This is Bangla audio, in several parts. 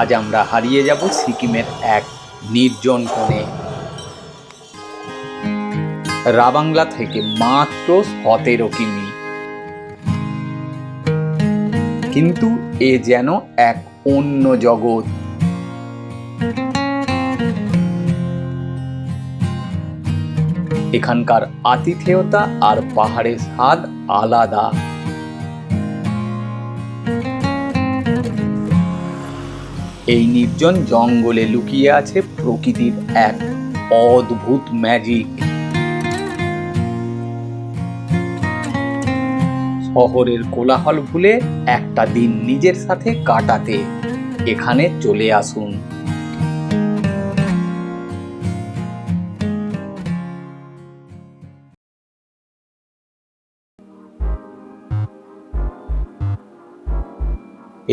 আজ আমরা হারিয়ে যাব সিকিমের এক নির্জন কোণে। রাবাংলা থেকে মাত্র 17 কিমি, কিন্তু এ যেন এক অন্য জগৎ। এখানকার আতিথেয়তা আর পাহাড়ের স্বাদ আলাদা। এই নির্জন জঙ্গলে লুকিয়ে আছে প্রকৃতির এক অদ্ভুত ম্যাজিক। শহরের কোলাহল ভুলে একটা দিন নিজের সাথে কাটাতে এখানে চলে আসুন।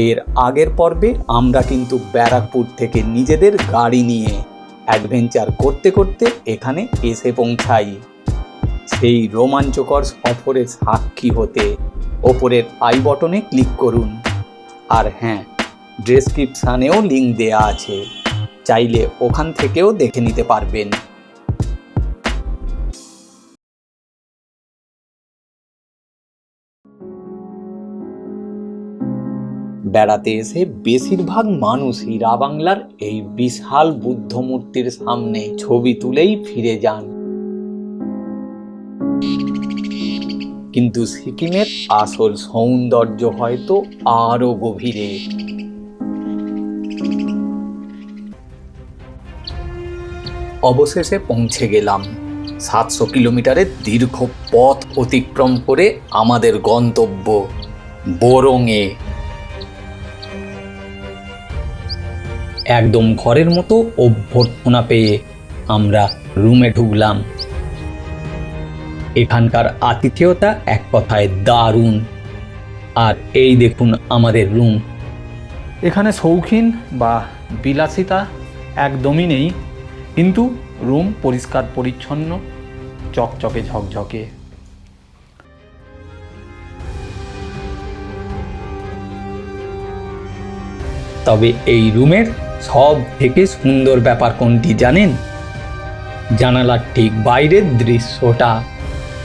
এর আগের পর্বে আমরা কিন্তু ব্যারাকপুর থেকে নিজেদের গাড়ি নিয়ে অ্যাডভেঞ্চার করতে করতে এখানে এসে পৌঁছাই। সেই রোমাঞ্চকর সফরের সাক্ষী হতে ওপরের আই বটনে ক্লিক করুন। আর হ্যাঁ, ডেসক্রিপশানেও লিঙ্ক দেয়া আছে, চাইলে ওখান থেকেও দেখে নিতে পারবেন। বেড়াতে এসে বেশিরভাগ মানুষই রাবাংলার এই বিশাল বুদ্ধ মূর্তির সামনে ছবি তুলেই ফিরে যান। কিন্তু সিকিমের আসল সৌন্দর্য হয়তো আরো গভীরে। অবশেষে পৌঁছে গেলাম 700 কিলোমিটারের দীর্ঘ পথ অতিক্রম করে আমাদের গন্তব্য বোরোংয়ে। একদম ঘরের মতো অভ্যর্থনা পেয়ে আমরা রুমে ঢুকলাম। এখানকার আতিথেয়তা এক কথায় দারুণ। আর এই দেখুন আমাদের রুম। এখানে শৌখিন বা বিলাসিতা একদমই নেই, কিন্তু রুম পরিষ্কার পরিচ্ছন্ন, চকচকে ঝকঝকে। তবে এই রুমের সব থেকে সুন্দর ব্যাপার কোনটি জানেন? জানালার ঠিক বাইরের দৃশ্যটা।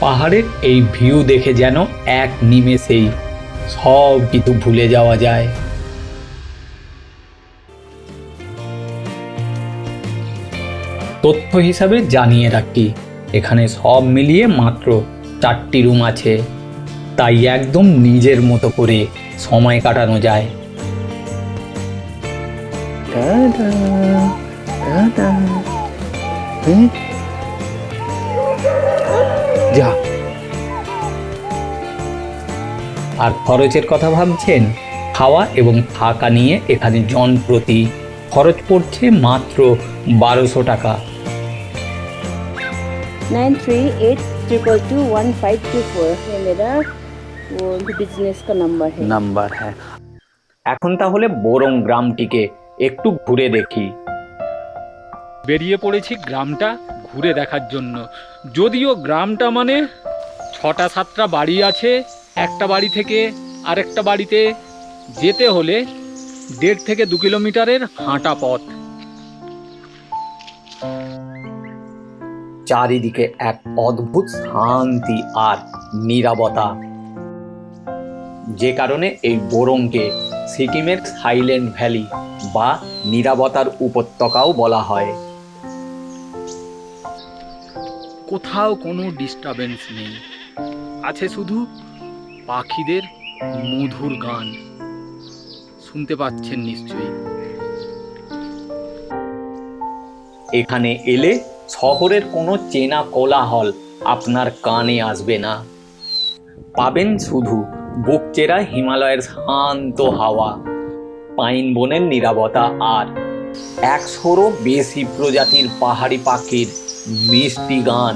পাহাড়ের এই ভিউ দেখে যেন এক নিমেষেই সব কিছু ভুলে যাওয়া যায়। তথ্য হিসাবে জানিয়ে রাখি, এখানে সব মিলিয়ে মাত্র 4টি রুম আছে, তাই একদম নিজের মতো করে সময় কাটানো যায়। যা। আর খরচের কথা ভাবছেন? খাওয়া এবং থাকা নিয়ে এখানে জন প্রতি খরচ পড়ছে মাত্র 1200 টাকা। 9382221524 है मेरा, वो बिजनेस का नंबर है। এখন তাহলে বোরোং গ্রামটিকে একটু ঘুরে দেখি। বেরিয়ে পড়েছি গ্রামটা ঘুরে দেখার জন্য। যদিও গ্রামটা মানে 6টা-7টা বাড়ি আছে, একটা বাড়ি থেকে আরেকটা বাড়িতে যেতে হলে 1.5 থেকে 2 কিলোমিটারের হাঁটা পথ। চারিদিকে এক অদ্ভুত শান্তি আর নীরবতা, যে কারণে এই বোরোংকে সিকিমের সাইলেন্ট ভ্যালি বা নীরবতার উপত্যকাও বলা হয়। কোথাও কোনো ডিস্টারবেন্স নেই, আছে শুধু পাখিদের মধুর গান। শুনতে পাচ্ছেন নিশ্চয়ই। এখানে এলে শহরের কোনো চেনা কোলাহল আপনার কানে আসবে না। পাবেন শুধু বুকচেরা হিমালয়ের শান্ত হাওয়া, পাইন বনের নীরবতা আর 100রও বেশি প্রজাতির পাহাড়ি পাখির মিষ্টি গান।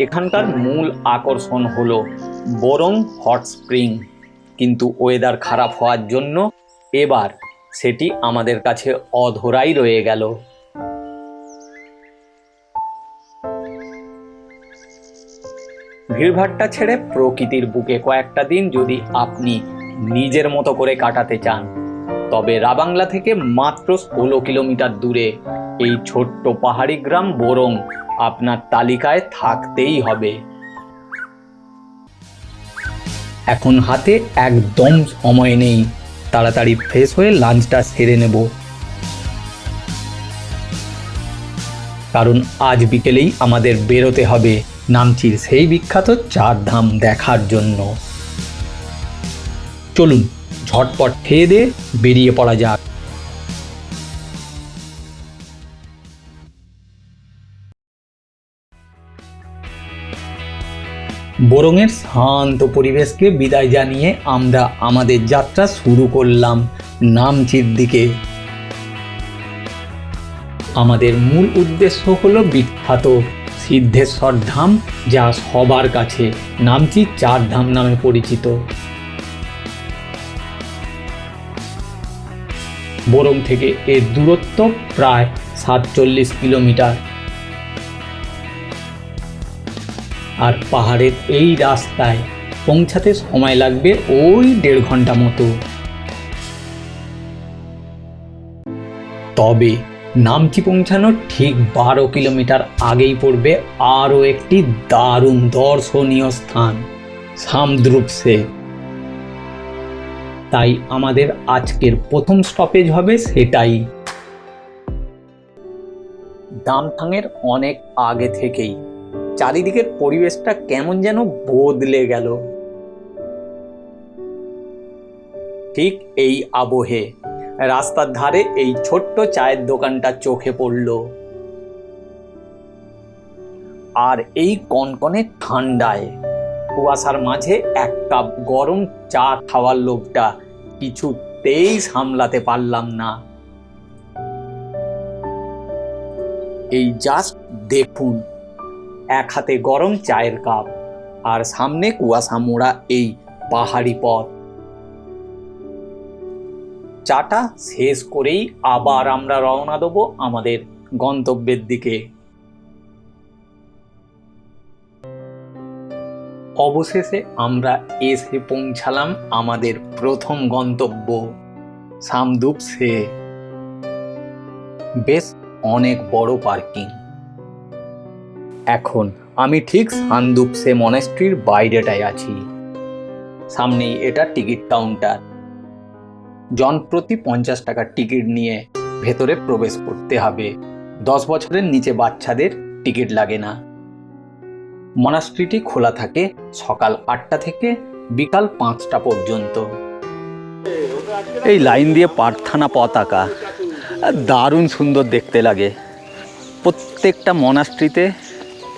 এখানকার মূল আকর্ষণ হলো বোরোং হট স্প্রিং, কিন্তু ওয়েদার খারাপ হওয়ার জন্য এবার সেটি আমাদের কাছে অধরাই রয়ে গেল। ভিড়ভাট্টা ছেড়ে প্রকৃতির বুকে কয়েকটা দিন যদি আপনি নিজের মতো করে কাটাতে চান, তবে রাবাংলা থেকে মাত্র 16 কিলোমিটার দূরে এই ছোট্ট পাহাড়ি গ্রাম বোরং আপনার তালিকায় থাকতেই হবে। এখন হাতে একদম সময় নেই, তাড়াতাড়ি ফ্রেশ হয়ে লাঞ্চটা সেরে নেব, কারণ আজ বিকেলেই আমাদের বেরোতে হবে নামচির সেই বিখ্যাত 4 ধাম দেখার জন্য। চলুন ঝটপট খেয়ে দিয়ে বেরিয়ে পড়া যাক। বোরংয়ের শান্ত পরিবেশকে বিদায় জানিয়ে আমরা আমাদের যাত্রা শুরু করলাম নামচির দিকে। আমাদের মূল উদ্দেশ্য হলো বিখ্যাত সিদ্ধেশ্বর ধাম, যা সবার কাছে নামচি 4 ধাম নামে পরিচিত। বোরং থেকে এর দূরত্ব প্রায় 47 কিলোমিটার। আর পাহাড়ের এই রাস্তায় পৌঁছাতে সময় লাগবে ওই 1.5 ঘন্টা মতো। তবে নামচি পৌঁছানোর ঠিক 12 কিলোমিটার আগেই পড়বে আরও একটি দারুণ দর্শনীয় স্থান, সামদ্রুপসে। তাই আমাদের আজকের প্রথম স্টপেজ হবে সেটাই। দামথাংয়ের অনেক আগে থেকেই চারিদিকের পরিবেশটা কেমন যেন বদলে গেল। ঠিক এই আবহে রাস্তার ধারে এই ছোট্ট চায়ের দোকানটা চোখে পড়ল। আর এই কনকনে ঠান্ডায় কুয়াশার মাঝে 1 কাপ গরম চা খাওয়ার লোভটা কিছুতেই সামলাতে পারলাম না। এই জাস্ট দেখুন, 1 হাতে গরম চায়ের কাপ আর সামনে কুয়াশা মোড়া এই পাহাড়ি পথ। চাটা শেষ করেই আবার আমরা রওনা দেবো আমাদের গন্তব্যের দিকে। অবশেষে আমরা এসে পৌঁছালাম আমাদের প্রথম গন্তব্য সামদুপসে। বেশ অনেক বড় পার্কিং। এখন আমি ঠিক সামদুপসে মনাস্ট্রির বাইরেটায় আছি। সামনেই এটা টিকিট কাউন্টার। জনপ্রতি 50 টাকার টিকিট নিয়ে ভেতরে প্রবেশ করতে হবে। 10 বছরের নিচে বাচ্চাদের টিকিট লাগে না। মনাস্ট্রিটি খোলা থাকে সকাল 8টা থেকে বিকাল 5টা পর্যন্ত। এই লাইন দিয়ে প্রার্থনা পতাকা দারুণ সুন্দর দেখতে লাগে। প্রত্যেকটা মনাস্ট্রিতে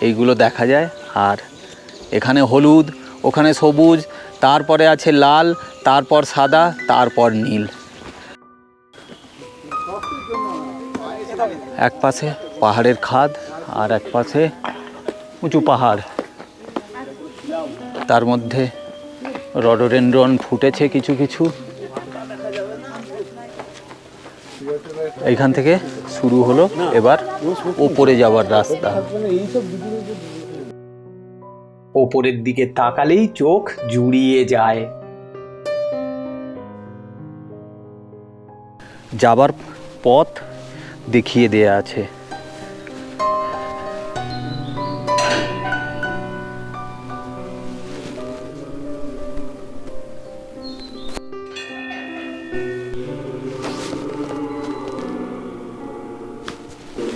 এইগুলো দেখা যায়। আর এখানে হলুদ, ওখানে সবুজ, তারপরে আছে লাল, তারপর সাদা, তারপর নীল। এক পাশে পাহাড়ের খাদ আর এক পাশে উঁচু পাহাড়। তার মধ্যে রডোডেনড্রন ফুটেছে কিছু কিছু। এইখান থেকে শুরু হলো এবার ওপরে যাওয়ার রাস্তা। ওপরের দিকে তাকালেই চোখ জুড়িয়ে যায়। যাবার পথ দেখিয়ে দেয়া আছে।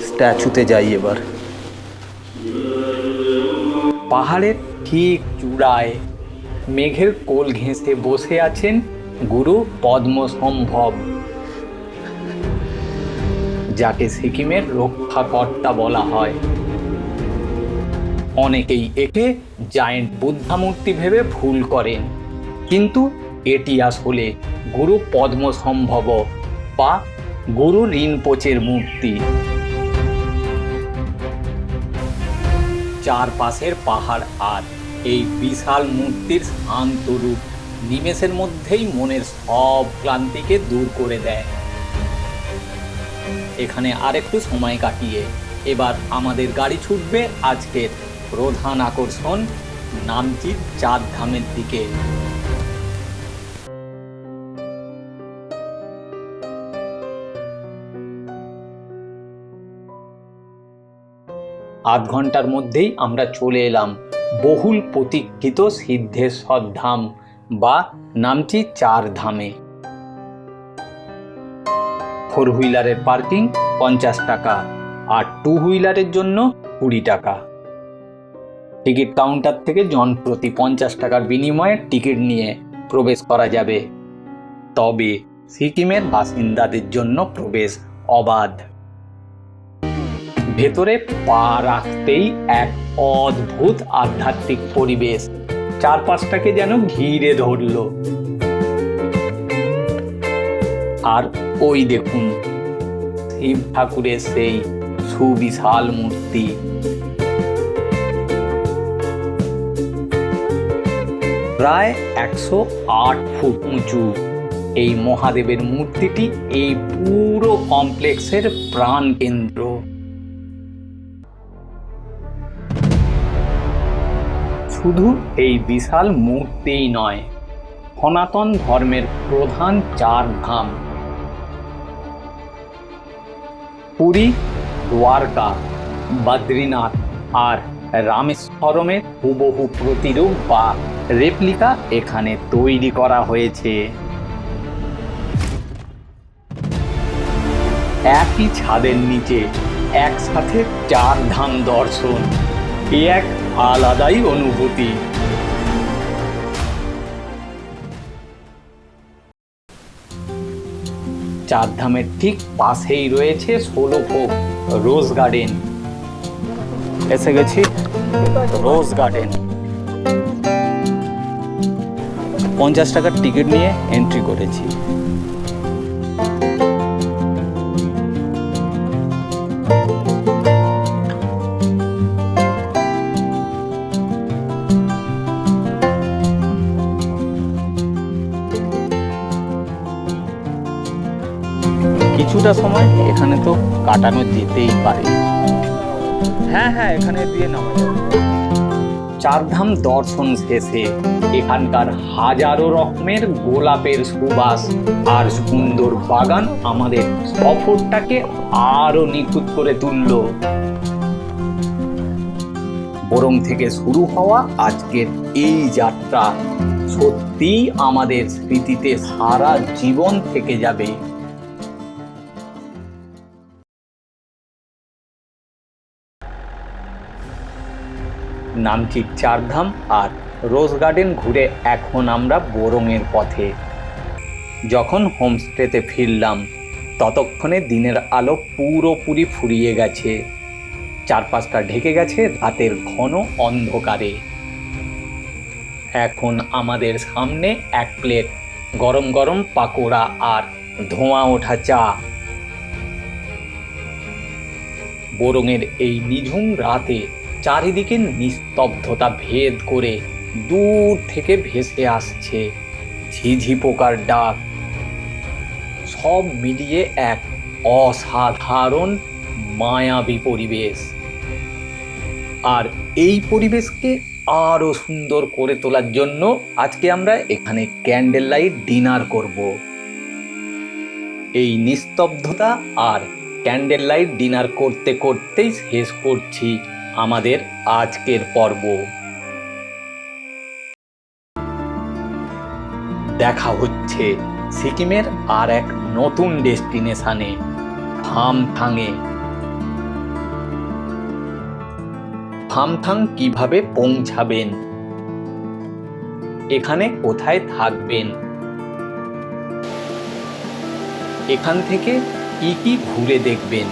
স্ট্যাচুতে যাই এবার। পাহাড়ের ঠিক চূড়ায় মেঘের কোল ঘেঁষে বসে আছেন গুরু পদ্মসম্ভব, যাকে সিকিমের রক্ষাকর্তা বলা হয়। অনেকেই একে জায়েন্ট বুদ্ধা মূর্তি ভেবে ভুল করেন, কিন্তু এটি আসলে গুরু পদ্মসম্ভব বা গুরু রিনপোচের মূর্তি। চারপাশের পাহাড় আর এই বিশাল মূর্তির শান্ত রূপ নিমেষের মধ্যেই মনের সব ক্লান্তিকে দূর করে দেয়। এখানে আরেকটু সময় কাটিয়ে এবার আমাদের গাড়ি ছুটবে আজকের প্রধান আকর্ষণ নামচির 4 ধামের দিকে। আধ ঘন্টার মধ্যেই আমরা চলে এলাম বহুল প্রতীক্ষিত সিদ্ধেশ্বর ধাম বা নামটি 4 ধামে। 4 হুইলারের পার্কিং 50 টাকা আর 2 হুইলারের জন্য 20 টাকা। টিকিট কাউন্টার থেকে জন প্রতি 50 টাকার বিনিময়ে টিকিট নিয়ে প্রবেশ করা যাবে। তবে সিকিমের বাসিন্দাদের জন্য প্রবেশ অবাধ। ভেতরে পা রাখতেই এক অদ্ভুত আধ্যাত্মিক পরিবেশ চারপাশটাকে যেন ঘিরে ধরল। আর ওই দেখুন শিব ঠাকুরের সেই সুবিশাল মূর্তি। প্রায় 108 ফুট উঁচু এই মহাদেবের মূর্তিটি এই পুরো কমপ্লেক্সের প্রাণ কেন্দ্র। শুধু এই বিশাল মূর্তিই নয়, সনাতন ধর্মের প্রধান 4 ধাম পুরী, দ্বারকা, বদ্রীনাথ আর রামেশ্বরমের হুবহু প্রতিরূপ বা রেপ্লিকা এখানে তৈরি করা হয়েছে। একই ছাদের নিচে একসাথে 4 ধাম দর্শন, এ এক আলাদাই অনুভূতি। 4 ধামের ঠিক পাশেই রয়েছে 16 ভোগ রোজ গার্ডেন। এসে গেছি রোজ গার্ডেন। 50 টাকার টিকিট নিয়ে এন্ট্রি করেছি। কিছুটা সময় এখানে তো কাটানো যেতেই পারে। হ্যাঁ, এখানে দিয়ে নামা যাবে। 4 ধাম দর্শন শেষে এখানকার হাজারো রকমের গোলাপের সুবাস আর সুন্দর বাগান আমাদের সফরটাকে আরো নিখুঁত করে তুলল। বরং থেকে শুরু হওয়া আজকের এই যাত্রা সত্যিই আমাদের স্মৃতিতে সারা জীবন থেকে যাবে। নামচির 4 ধাম আর রোজ গার্ডেন ঘুরে এখন আমরা বোরংয়ের পথে। যখন হোমস্টেতে ফিরলাম ততক্ষণে দিনের আলো পুরোপুরি ফুরিয়ে গেছে। চারপাশটা ঢেকে গেছে রাতের ঘন অন্ধকারে। এখন আমাদের সামনে 1 প্লেট গরম গরম পাকোড়া আর ধোঁয়া ওঠা চা। বোরংয়ের এই নিঝুম রাতে চারিদিকে নিস্তব্ধতা ভেদ করে দূর থেকে ভেসে আসছে ঝিঝি পোকার ডাক। সব মিলিয়ে এক অসাধারণ মায়াবী পরিবেশ। আর এই পরিবেশকে আরো সুন্দর করে তোলার জন্য আজকে আমরা এখানে ক্যান্ডেল লাইট ডিনার করব। এই নিস্তব্ধতা আর ক্যান্ডেল লাইট ডিনার করতে করতেই শেষ করছি আমাদের আজকের পর্ব। দেখা হচ্ছে সিকিমের আর এক নতুন ডেস্টিনেশনে, ফামথাংয়ে। ফামথাং কিভাবে পৌঁছাবেন, এখানে কোথায় থাকবেন, এখান থেকে কি কি ঘুরে দেখবেন,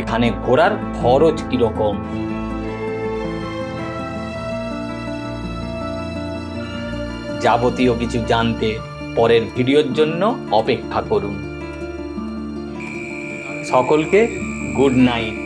এখানে ঘোরার খরচ কিরকম, যাবতীয় কিছু জানতে পরের ভিডিওর জন্য অপেক্ষা করুন। সকলকে গুড নাইট।